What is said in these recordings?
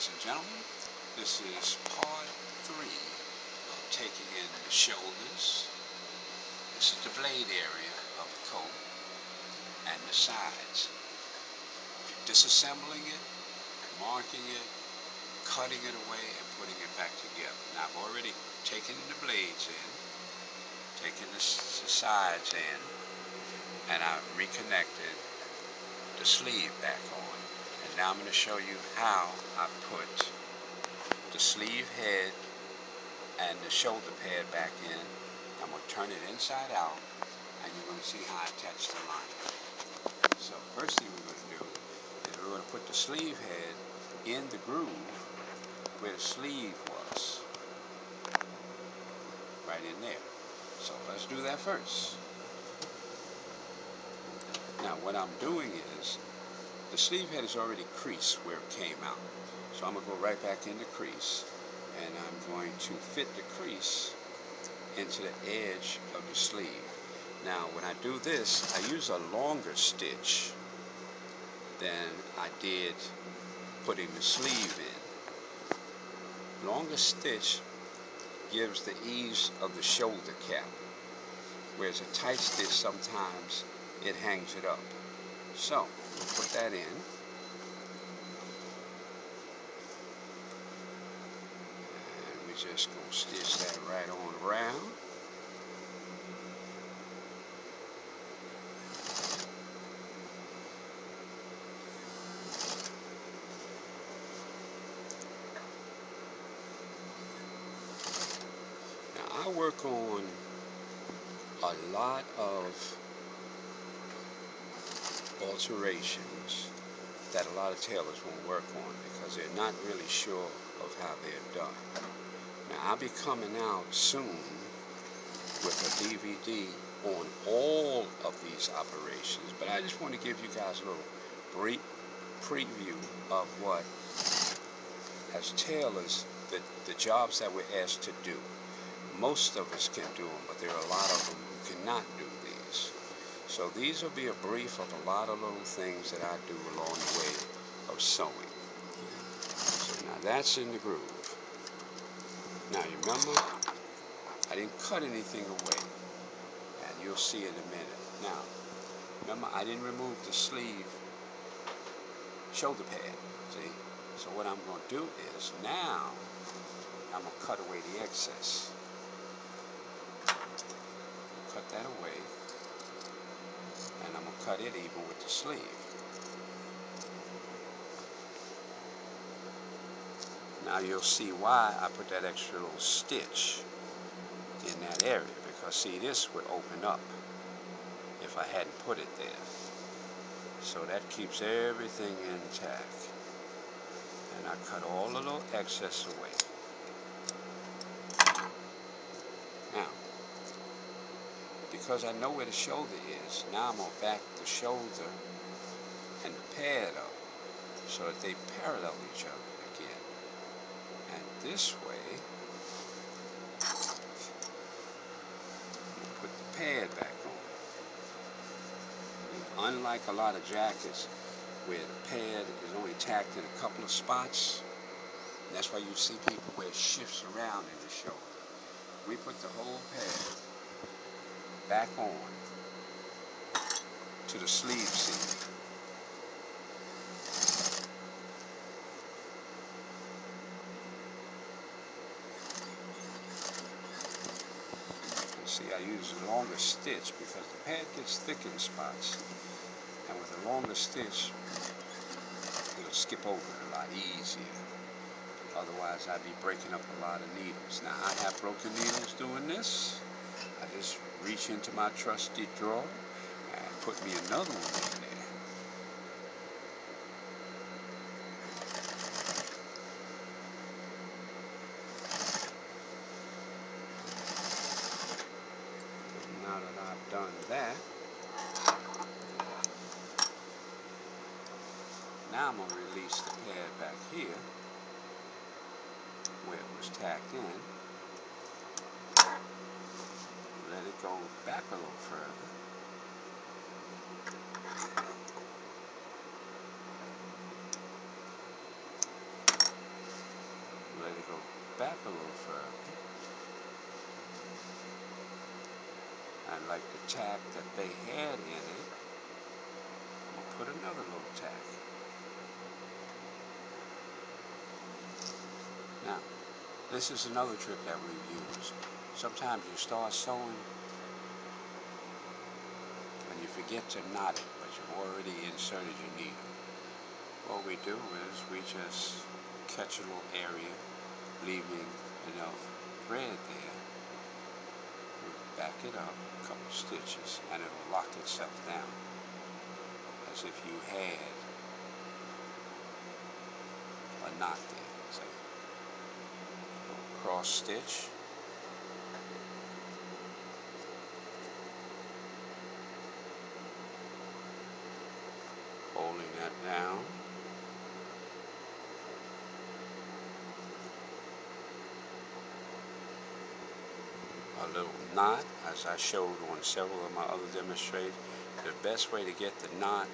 ladies and gentlemen. This is part 3 of taking in the shoulders. This is the blade area of the coat and the sides. Disassembling it, marking it, cutting it away, and putting it back together. Now I've already taken the blades in, taken the sides in, and I've reconnected the sleeve back on. And now I'm going to show you how I put the sleeve head and the shoulder pad back in. I'm going to turn it inside out, and you're going to see how I attach the line. So first thing we're going to do is we're going to put the sleeve head in the groove where the sleeve was, right in there. So let's do that first. Now what I'm doing is, the sleeve head is already creased where it came out. So I'm going to go right back in the crease, and I'm going to fit the crease into the edge of the sleeve. Now when I do this, I use a longer stitch than I did putting the sleeve in. Longer stitch gives the ease of the shoulder cap, whereas a tight stitch sometimes it hangs it up. So put that in. And we just gonna stitch that right on around. Now I work on a lot of alterations that a lot of tailors won't work on because they're not really sure of how they're done. Now I'll be coming out soon with a DVD on all of these operations, but I just want to give you guys a little brief preview of what, as tailors, the jobs that we're asked to do. Most of us can do them, but there are a lot of them who cannot do these. So these will be a brief of a lot of little things that I do along the way of sewing. So now that's in the groove. Now you remember, I didn't cut anything away, and you'll see in a minute. Now, remember, I didn't remove the sleeve shoulder pad, see? So what I'm going to do is, now, I'm going to cut away the excess. Cut that away. And I'm going to cut it even with the sleeve. Now you'll see why I put that extra little stitch in that area, because see, this would open up if I hadn't put it there. So that keeps everything intact. And I cut all the little excess away. Now, because I know where the shoulder is, now I'm going to back the shoulder and the pad up so that they parallel each other again. And this way, put the pad back on. And unlike a lot of jackets where the pad is only tacked in a couple of spots, and that's why you see people where it shifts around in the shoulder. We put the whole pad back on to the sleeve seam. See, I use a longer stitch because the pad gets thick in spots, and with a longer stitch, it'll skip over it a lot easier. Otherwise, I'd be breaking up a lot of needles. Now, I have broken needles doing this. I just reach into my trusty drawer and put me another one in there. Now that I've done that, now I'm going to release the pad back here where it was tacked in. Let it go back a little further. back a little further. And like the tack that they had in it, we'll put another little tack. Now, this is another trick that we've used. Sometimes you start sewing and you forget to knot it, but you've already inserted your needle. What we do is we just catch a little area, leaving enough thread there. We back it up a couple stitches and it'll lock itself down as if you had a knot there. See? Cross stitch. Holding that down. A little knot, as I showed on several of my other demonstrations. The best way to get the knot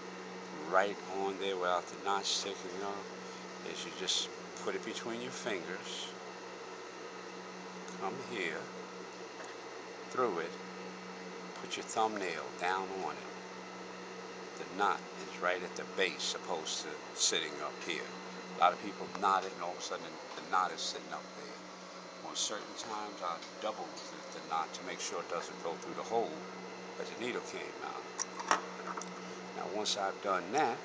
right on there without the knot sticking up is you just put it between your fingers, come here, through it, put your thumbnail down on it. The knot is right at the base, opposed to sitting up here. A lot of people knot it and all of a sudden the knot is sitting up there. On certain times I'll double the knot to make sure it doesn't go through the hole that the needle came out. Now once I've done that,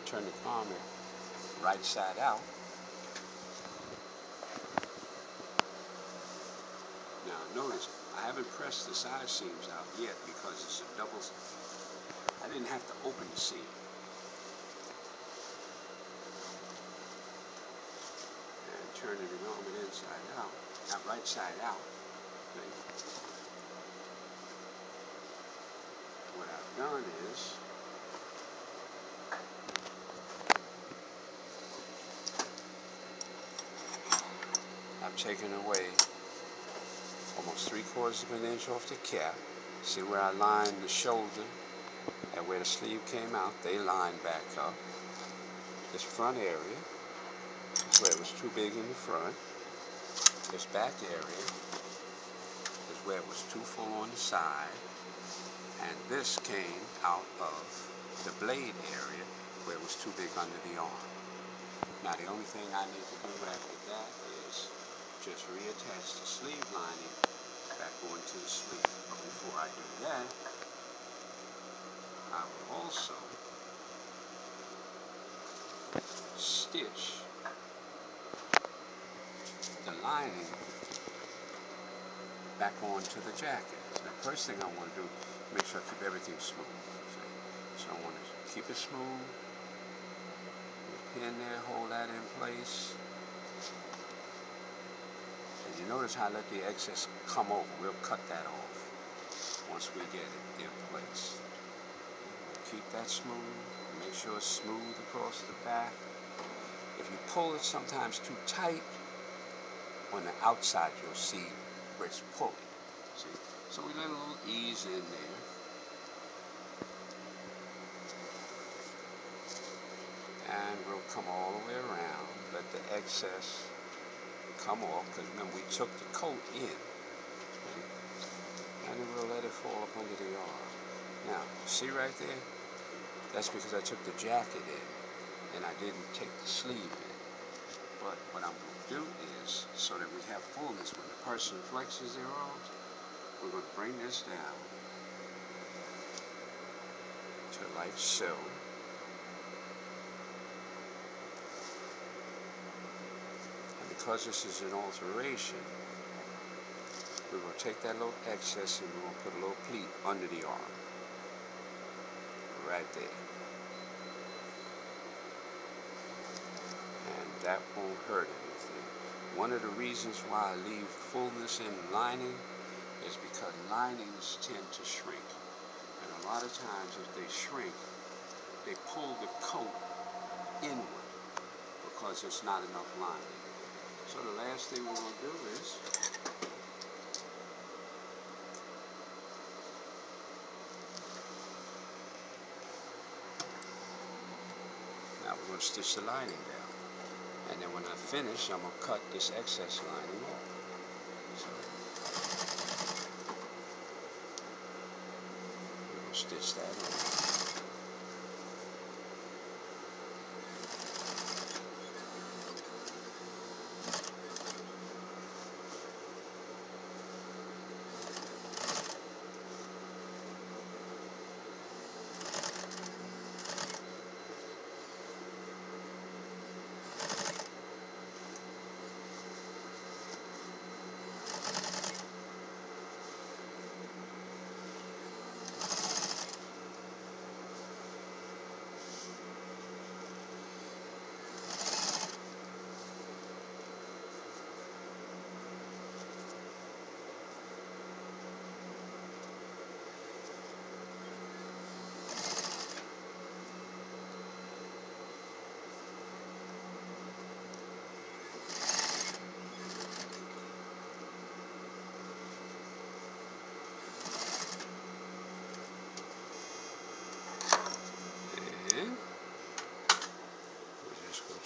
turn the garment right side out. Now notice, I haven't pressed the side seams out yet because it's a double. I didn't have to open the seam. And turning the garment inside out, not right side out. Okay. What I've done is I've taken away almost 3/4 of an inch off the cap. See where I lined the shoulder and where the sleeve came out, they lined back up. This front area is where it was too big in the front. This back area is where it was too full on the side. And this came out of the blade area where it was too big under the arm. Now the only thing I need to do after that is just reattach the sleeve lining back onto the sleeve. But before I do that, I will also stitch the lining back onto the jacket. So the first thing I want to do is make sure I keep everything smooth. So I want to keep it smooth. Pin there, hold that in place. And you notice how I let the excess come over. We'll cut that off once we get it in place. Keep that smooth. Make sure it's smooth across the back. If you pull it sometimes too tight, on the outside you'll see where it's pulling. See? So we let a little ease in there. And we'll come all the way around. Let the excess come off, because remember we took the coat in. Okay? And then we'll let it fall up under the arm. Now, see right there? That's because I took the jacket in and I didn't take the sleeve in. But what I'm going to do is, so that we have fullness when the person flexes their arms, we're going to bring this down to like so. And because this is an alteration, we're going to take that little excess and we're going to put a little pleat under the arm. Right there. And that won't hurt anything. One of the reasons why I leave fullness in lining is because linings tend to shrink. And a lot of times if they shrink, they pull the coat inward because there's not enough lining. So the last thing we're going to do is now we're going to stitch the lining down. And then when I finish, I'm going to cut this excess lining off. So we're going to stitch that on.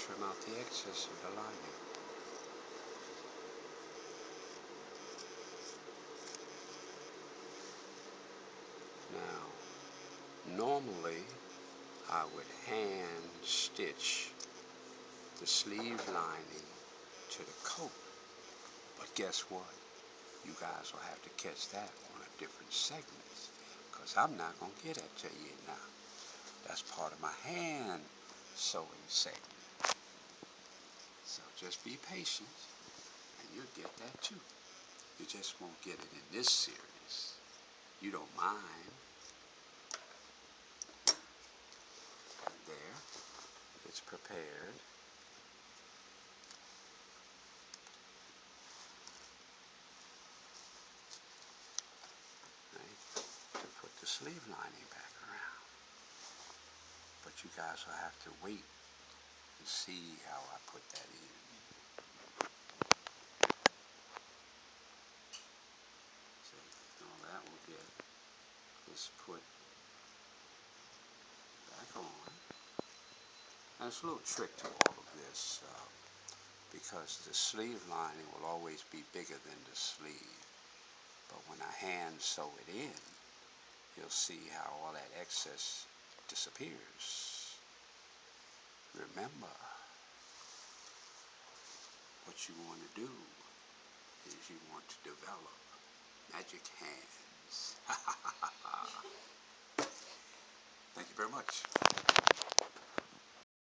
Trim out the excess of the lining. Now, normally I would hand stitch the sleeve lining to the coat, but guess what? You guys will have to catch that on a different segment, because I'm not going to get it to you now. That's part of my hand sewing segment. So just be patient, and you'll get that too. You just won't get it in this series. You don't mind. And there, it's prepared. Right, to put the sleeve lining back around. But you guys will have to wait and see how I put that in. All that will get is put back on. And there's a little trick to all of this, because the sleeve lining will always be bigger than the sleeve. But when I hand sew it in, you'll see how all that excess disappears. Remember, what you want to do is you want to develop magic hands. Thank you very much.